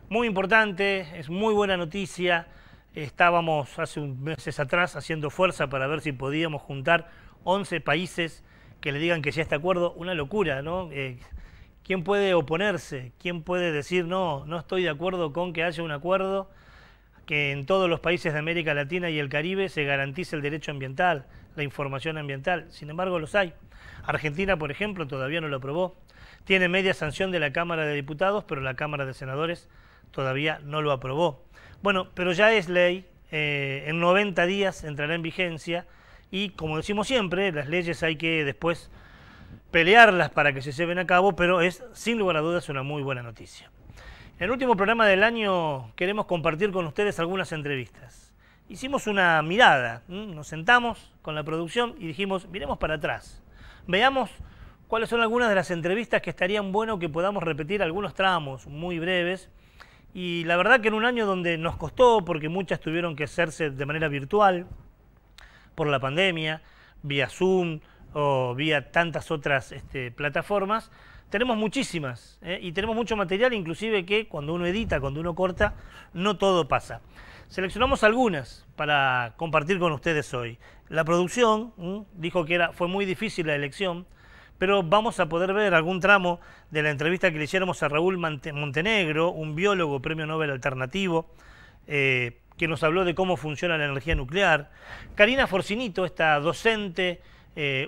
Muy importante, es muy buena noticia. Estábamos hace unos meses atrás haciendo fuerza para ver si podíamos juntar 11 países que le digan que ya este acuerdo, una locura, ¿no? ¿Quién puede oponerse? ¿Quién puede decir no estoy de acuerdo con que haya un acuerdo que en todos los países de América Latina y el Caribe se garantice el derecho ambiental, la información ambiental? Sin embargo, los hay. Argentina, por ejemplo, todavía no lo aprobó. Tiene media sanción de la Cámara de Diputados, pero la Cámara de Senadores todavía no lo aprobó. Bueno, pero ya es ley, en 90 días entrará en vigencia y, como decimos siempre, las leyes hay que después pelearlas para que se lleven a cabo, pero es, sin lugar a dudas, una muy buena noticia. En el último programa del año queremos compartir con ustedes algunas entrevistas. Hicimos una mirada, nos sentamos con la producción y dijimos, miremos para atrás, veamos cuáles son algunas de las entrevistas que estarían bueno que podamos repetir algunos tramos muy breves. Y la verdad que en un año donde nos costó, porque muchas tuvieron que hacerse de manera virtual, por la pandemia, vía Zoom o vía tantas otras plataformas, tenemos muchísimas, y tenemos mucho material, inclusive que cuando uno edita, cuando uno corta, no todo pasa. Seleccionamos algunas para compartir con ustedes hoy. La producción dijo que fue muy difícil la elección, pero vamos a poder ver algún tramo de la entrevista que le hiciéramos a Raúl Montenegro, un biólogo premio Nobel alternativo, que nos habló de cómo funciona la energía nuclear. Karina Forcinito, esta docente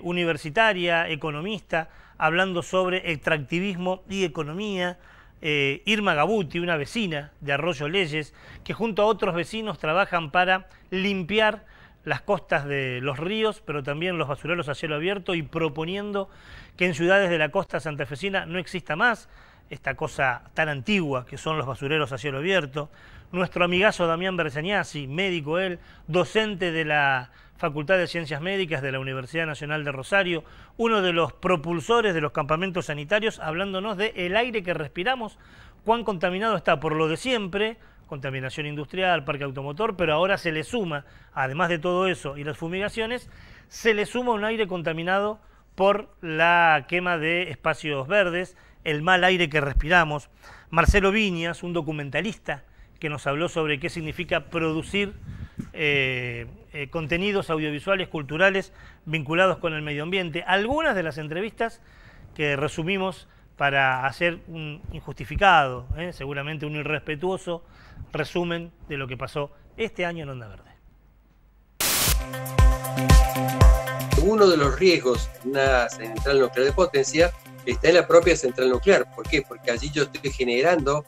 universitaria, economista, hablando sobre extractivismo y economía. Irma Gabuti, una vecina de Arroyo Leyes, que junto a otros vecinos trabajan para limpiar las costas de los ríos, pero también los basureros a cielo abierto, y proponiendo que en ciudades de la costa santafesina no exista más esta cosa tan antigua que son los basureros a cielo abierto. Nuestro amigazo Damián Berzagnasi, médico él, docente de la Facultad de Ciencias Médicas de la Universidad Nacional de Rosario, uno de los propulsores de los campamentos sanitarios, hablándonos de el aire que respiramos, cuán contaminado está por lo de siempre, contaminación industrial, parque automotor, pero ahora se le suma, además de todo eso y las fumigaciones, se le suma un aire contaminado por la quema de espacios verdes, el mal aire que respiramos. Marcelo Viñas, un documentalista que nos habló sobre qué significa producir contenidos audiovisuales, culturales, vinculados con el medio ambiente. Algunas de las entrevistas que resumimos para hacer un injustificado, seguramente un irrespetuoso resumen de lo que pasó este año en Onda Verde. Uno de los riesgos de una central nuclear de potencia está en la propia central nuclear. ¿Por qué? Porque allí yo estoy generando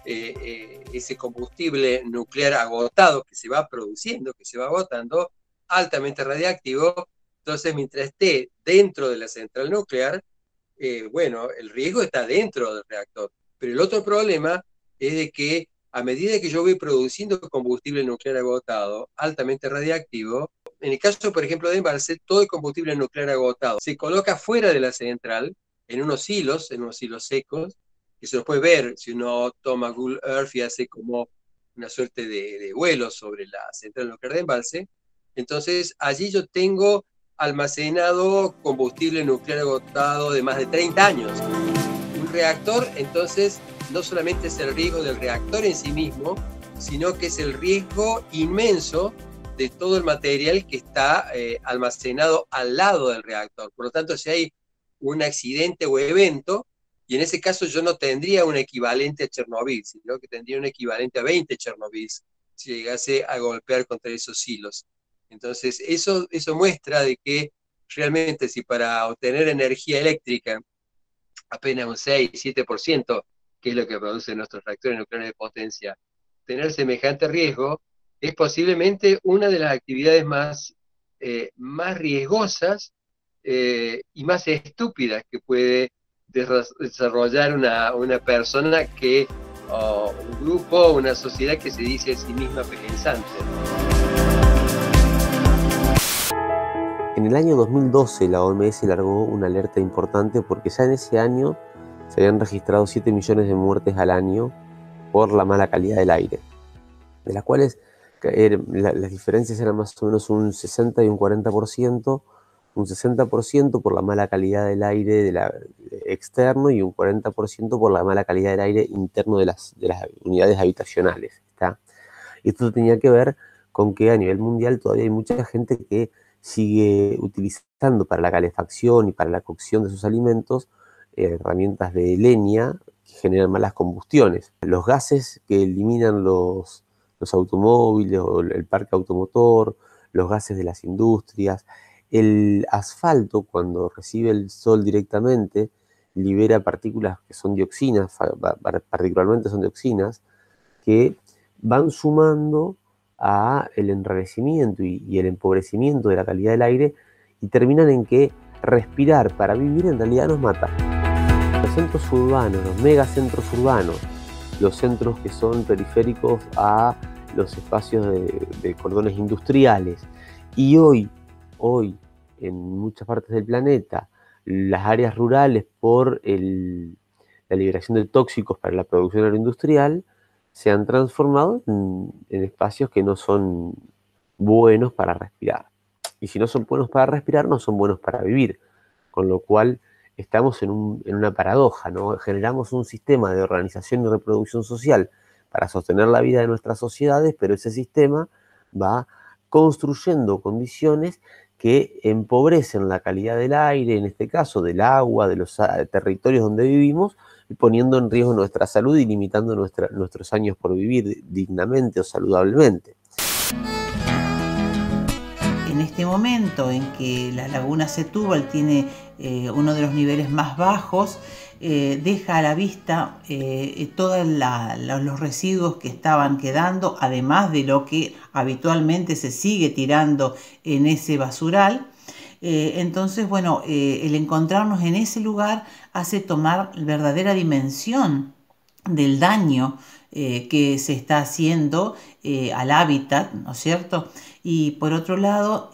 ese combustible nuclear agotado que se va produciendo, que se va agotando, altamente radiactivo. Entonces, mientras esté dentro de la central nuclear, bueno, el riesgo está dentro del reactor. Pero el otro problema es de que a medida que yo voy produciendo combustible nuclear agotado, altamente radiactivo, en el caso, por ejemplo, de Embalse, todo el combustible nuclear agotado se coloca fuera de la central, en unos hilos secos, que se los puede ver si uno toma Google Earth y hace como una suerte de vuelo sobre la central nuclear de Embalse. Entonces, allí yo tengo almacenado combustible nuclear agotado de más de 30 años. Un reactor, entonces, no solamente es el riesgo del reactor en sí mismo, sino que es el riesgo inmenso de todo el material que está almacenado al lado del reactor. Por lo tanto, si hay un accidente o evento, y en ese caso yo no tendría un equivalente a Chernobyl, sino que tendría un equivalente a 20 Chernobyl si llegase a golpear contra esos hilos. Entonces, eso muestra de que realmente si para obtener energía eléctrica apenas un 6-7%, que es lo que producen nuestros reactores nucleares de potencia, tener semejante riesgo, es posiblemente una de las actividades más riesgosas y más estúpidas que puede desarrollar una persona o un grupo, una sociedad que se dice a sí misma pensante. En el año 2012 la OMS largó una alerta importante porque ya en ese año se habían registrado 7 millones de muertes al año por la mala calidad del aire, de las cuales las diferencias eran más o menos un 60 y un 40%, un 60% por la mala calidad del aire externo y un 40% por la mala calidad del aire interno de las unidades habitacionales. ¿Está? Y esto tenía que ver con que a nivel mundial todavía hay mucha gente que sigue utilizando para la calefacción y para la cocción de sus alimentos herramientas de leña que generan malas combustiones. Los gases que eliminan los automóviles o el parque automotor, los gases de las industrias, el asfalto cuando recibe el sol directamente libera partículas que son dioxinas, particularmente son dioxinas, que van sumando a el enrarecimiento y el empobrecimiento de la calidad del aire y terminan en que respirar para vivir en realidad nos mata. Los centros urbanos, los megacentros urbanos, los centros que son periféricos a los espacios de cordones industriales y hoy en muchas partes del planeta las áreas rurales por la liberación de tóxicos para la producción agroindustrial se han transformado en espacios que no son buenos para respirar. Y si no son buenos para respirar, no son buenos para vivir. Con lo cual estamos en una paradoja, ¿no? Generamos un sistema de organización y reproducción social para sostener la vida de nuestras sociedades, pero ese sistema va construyendo condiciones que empobrecen la calidad del aire, en este caso del agua, de los territorios donde vivimos, y poniendo en riesgo nuestra salud y limitando nuestros años por vivir dignamente o saludablemente. En este momento en que la laguna Setúbal tiene uno de los niveles más bajos, deja a la vista todos los residuos que estaban quedando, además de lo que habitualmente se sigue tirando en ese basural. Entonces, bueno, el encontrarnos en ese lugar hace tomar verdadera dimensión del daño que se está haciendo al hábitat, ¿no es cierto? Y por otro lado,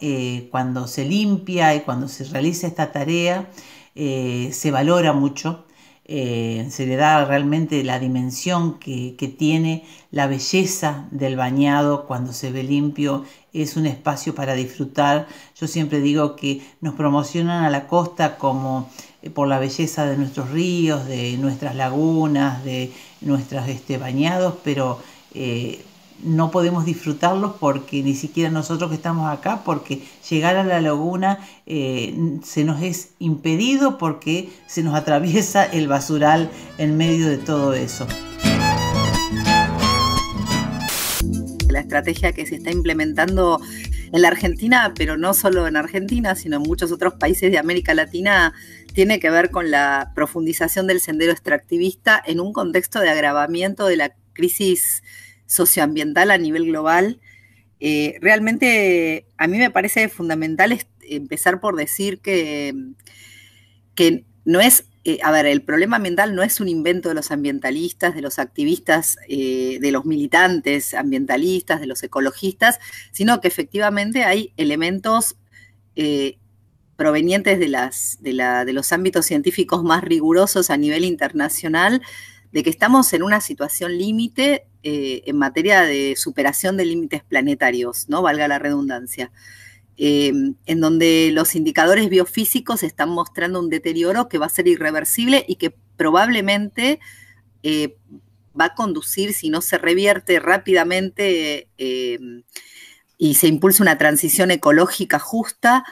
cuando se limpia y cuando se realiza esta tarea, se valora mucho, se le da realmente la dimensión que tiene la belleza del bañado cuando se ve limpio. Es un espacio para disfrutar. Yo siempre digo que nos promocionan a la costa como por la belleza de nuestros ríos, de nuestras lagunas, de nuestros bañados, pero no podemos disfrutarlos porque ni siquiera nosotros que estamos acá, porque llegar a la laguna se nos es impedido porque se nos atraviesa el basural en medio de todo eso. La estrategia que se está implementando en la Argentina, pero no solo en Argentina, sino en muchos otros países de América Latina, tiene que ver con la profundización del sendero extractivista en un contexto de agravamiento de la crisis socioambiental a nivel global. Realmente a mí me parece fundamental empezar por decir que no es, el problema ambiental no es un invento de los ambientalistas, de los activistas, de los militantes ambientalistas, de los ecologistas, sino que efectivamente hay elementos provenientes de los ámbitos científicos más rigurosos a nivel internacional, de que estamos en una situación límite en materia de superación de límites planetarios, ¿no? Valga la redundancia. En donde los indicadores biofísicos están mostrando un deterioro que va a ser irreversible y que probablemente va a conducir, si no se revierte rápidamente y se impulsa una transición ecológica justa,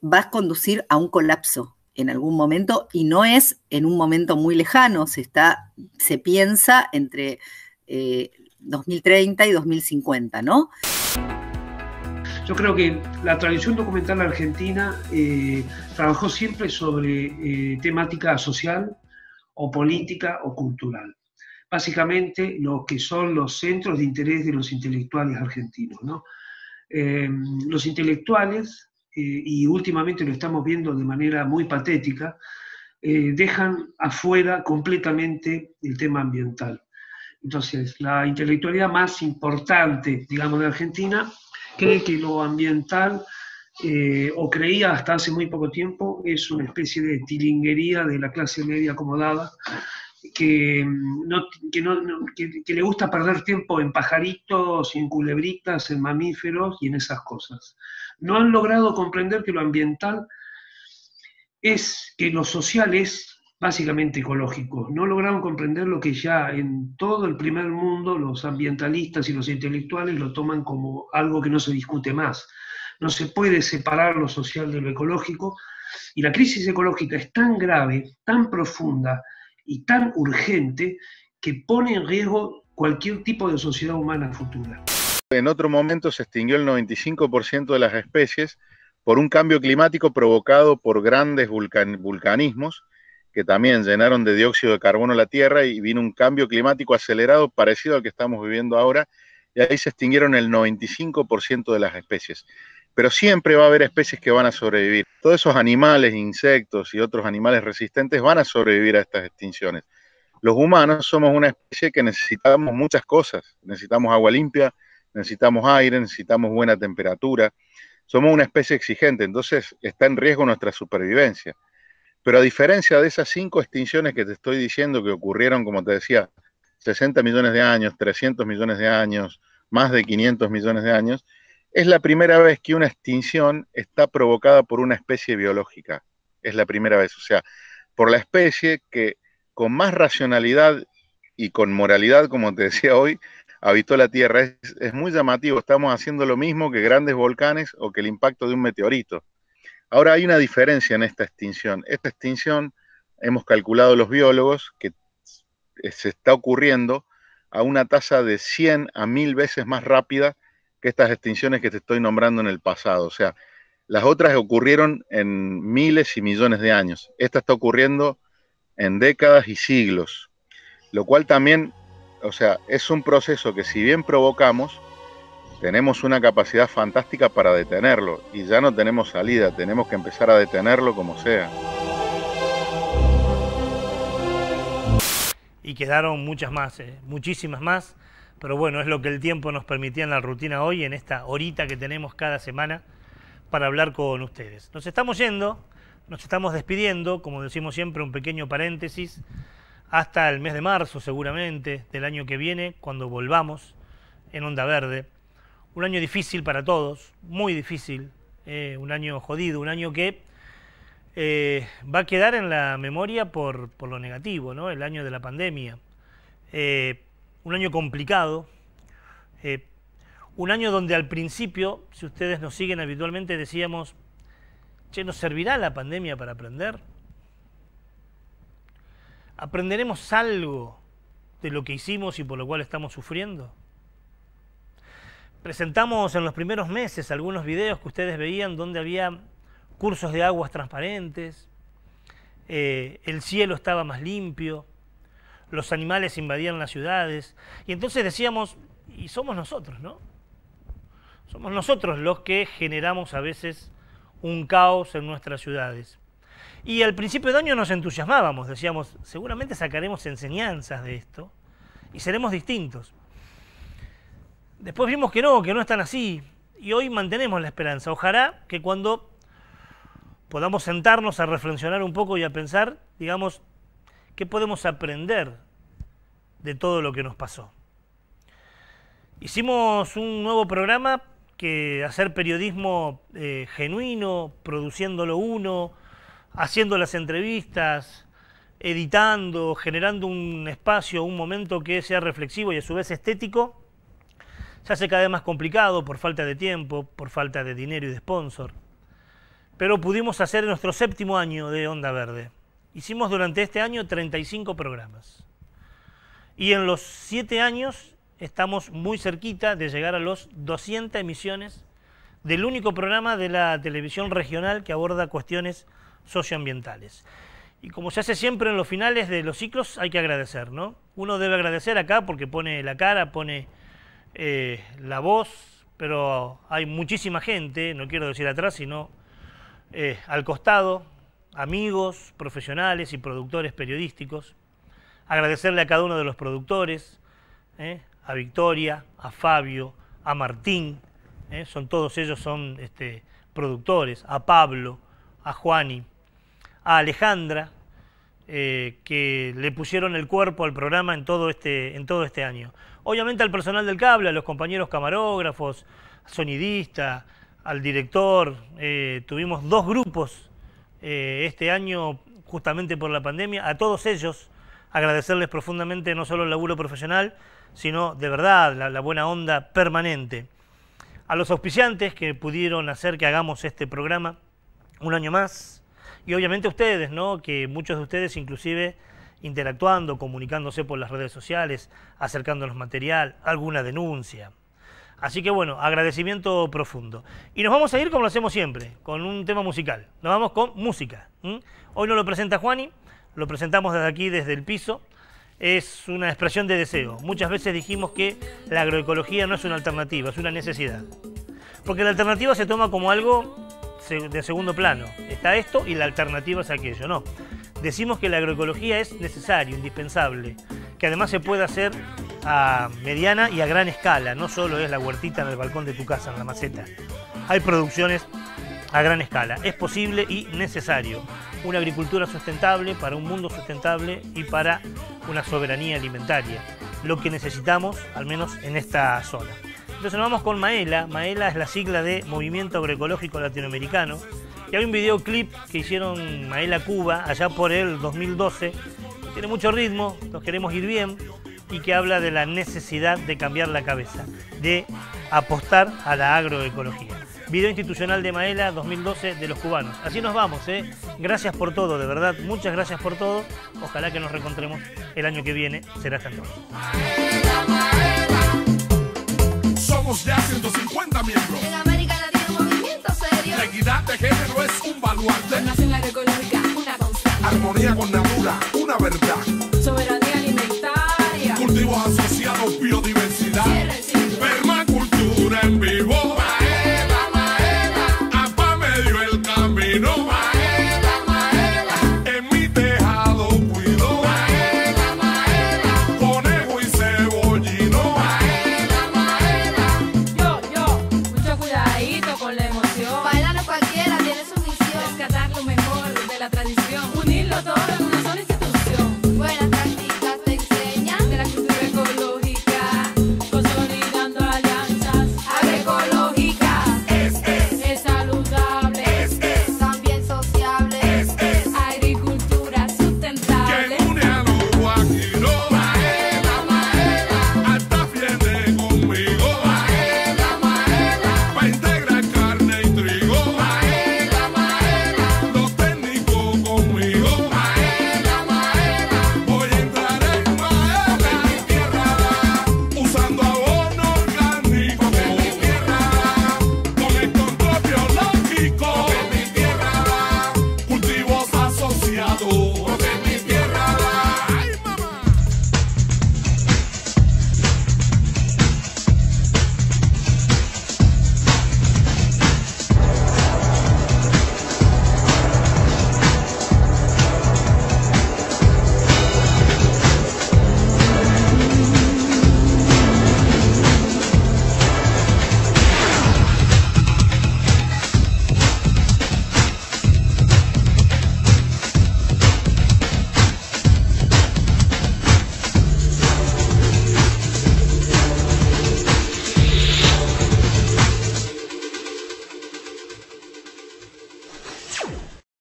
va a conducir a un colapso en algún momento, y no es en un momento muy lejano, se piensa entre 2030 y 2050, ¿no? Yo creo que la tradición documental argentina trabajó siempre sobre temática social o política o cultural. Básicamente lo que son los centros de interés de los intelectuales argentinos, ¿no? Los intelectuales, y últimamente lo estamos viendo de manera muy patética, dejan afuera completamente el tema ambiental. Entonces, la intelectualidad más importante, digamos, de Argentina, cree que lo ambiental, o creía hasta hace muy poco tiempo, es una especie de tilinguería de la clase media acomodada, que le gusta perder tiempo en pajaritos, en culebritas, en mamíferos y en esas cosas. No han logrado comprender que lo ambiental es que lo social es básicamente ecológico. No lograron comprender lo que ya en todo el primer mundo los ambientalistas y los intelectuales lo toman como algo que no se discute más. No se puede separar lo social de lo ecológico, y la crisis ecológica es tan grave, tan profunda y tan urgente que pone en riesgo cualquier tipo de sociedad humana futura. En otro momento se extinguió el 95% de las especies por un cambio climático provocado por grandes vulcanismos que también llenaron de dióxido de carbono la Tierra, y vino un cambio climático acelerado parecido al que estamos viviendo ahora, y ahí se extinguieron el 95% de las especies. Pero siempre va a haber especies que van a sobrevivir. Todos esos animales, insectos y otros animales resistentes van a sobrevivir a estas extinciones. Los humanos somos una especie que necesitamos muchas cosas. Necesitamos agua limpia, necesitamos aire, necesitamos buena temperatura. Somos una especie exigente, entonces está en riesgo nuestra supervivencia. Pero a diferencia de esas 5 extinciones que te estoy diciendo que ocurrieron, como te decía, 60 millones de años, 300 millones de años, más de 500 millones de años, es la primera vez que una extinción está provocada por una especie biológica. Es la primera vez, o sea, por la especie que con más racionalidad y con moralidad, como te decía hoy, habitó la Tierra. Es muy llamativo, estamos haciendo lo mismo que grandes volcanes o que el impacto de un meteorito. Ahora hay una diferencia en esta extinción. Esta extinción, hemos calculado los biólogos, que se está ocurriendo a una tasa de 100 a 1000 veces más rápida que estas extinciones que te estoy nombrando en el pasado. O sea, las otras ocurrieron en miles y millones de años. Esta está ocurriendo en décadas y siglos, lo cual también, o sea, es un proceso que si bien provocamos, tenemos una capacidad fantástica para detenerlo, y ya no tenemos salida, tenemos que empezar a detenerlo como sea. Y quedaron muchas más, muchísimas más, pero bueno, es lo que el tiempo nos permitía en la rutina hoy, en esta horita que tenemos cada semana para hablar con ustedes. Nos estamos yendo, nos estamos despidiendo, como decimos siempre, un pequeño paréntesis, hasta el mes de marzo seguramente del año que viene, cuando volvamos en Onda Verde. Un año difícil para todos, muy difícil, un año jodido, un año que va a quedar en la memoria por lo negativo, ¿no? El año de la pandemia. Un año complicado, un año donde al principio, si ustedes nos siguen habitualmente, decíamos, che, ¿nos servirá la pandemia para aprender? ¿Aprenderemos algo de lo que hicimos y por lo cual estamos sufriendo? Presentamos en los primeros meses algunos videos que ustedes veían donde había cursos de aguas transparentes, el cielo estaba más limpio, los animales invadían las ciudades, y entonces decíamos, y somos nosotros, ¿no? Somos nosotros los que generamos a veces un caos en nuestras ciudades. Y al principio de año nos entusiasmábamos, decíamos, seguramente sacaremos enseñanzas de esto y seremos distintos. Después vimos que no están así, y hoy mantenemos la esperanza. Ojalá que cuando podamos sentarnos a reflexionar un poco y a pensar, digamos, ¿qué podemos aprender de todo lo que nos pasó? Hicimos un nuevo programa, que hacer periodismo genuino, produciéndolo uno, haciendo las entrevistas, editando, generando un espacio, un momento que sea reflexivo y a su vez estético, se hace cada vez más complicado por falta de tiempo, por falta de dinero y de sponsor. Pero pudimos hacer nuestro 7º año de Onda Verde. Hicimos durante este año 35 programas. Y en los 7 años estamos muy cerquita de llegar a los 200 emisiones del único programa de la televisión regional que aborda cuestiones socioambientales. Y como se hace siempre en los finales de los ciclos, hay que agradecer, ¿no? Uno debe agradecer acá porque pone la cara, pone la voz, pero hay muchísima gente, no quiero decir atrás, sino al costado, amigos, profesionales y productores periodísticos. Agradecerle a cada uno de los productores, a Victoria, a Fabio, a Martín, todos ellos son productores, a Pablo, a Juani, a Alejandra, que le pusieron el cuerpo al programa en todo este año. Obviamente al personal del cable, a los compañeros camarógrafos, sonidista, al director. Tuvimos 2 grupos este año justamente por la pandemia. A todos ellos agradecerles profundamente no solo el laburo profesional, sino de verdad la buena onda permanente. A los auspiciantes que pudieron hacer que hagamos este programa un año más. Y obviamente a ustedes, ¿no? Que muchos de ustedes inclusive interactuando, comunicándose por las redes sociales, acercándonos material, alguna denuncia. Así que bueno, agradecimiento profundo. Y nos vamos a ir como lo hacemos siempre, con un tema musical. Nos vamos con música. Hoy nos lo presenta Juani, lo presentamos desde aquí, desde el piso. Es una expresión de deseo. Muchas veces dijimos que la agroecología no es una alternativa, es una necesidad. Porque la alternativa se toma como algo de segundo plano. Está esto y la alternativa es aquello. No. Decimos que la agroecología es necesario, indispensable, que además se puede hacer a mediana y a gran escala. No solo es la huertita en el balcón de tu casa, en la maceta. Hay producciones a gran escala. Es posible y necesario. Una agricultura sustentable para un mundo sustentable y para una soberanía alimentaria. Lo que necesitamos, al menos en esta zona. Entonces nos vamos con Maela. Maela es la sigla de Movimiento Agroecológico Latinoamericano. Y hay un videoclip que hicieron Maela Cuba allá por el 2012. Tiene mucho ritmo, nos queremos ir bien y que habla de la necesidad de cambiar la cabeza, de apostar a la agroecología. Video institucional de Maela 2012 de los cubanos. Así nos vamos, ¿eh? Gracias por todo, de verdad, muchas gracias por todo. Ojalá que nos reencontremos el año que viene. Será hasta entonces. Somos ya 150 miembros. En América Latina un movimiento serio. La equidad de género es un baluarte. Nación agroecológica, una constante. Armonía con natura, una verdad.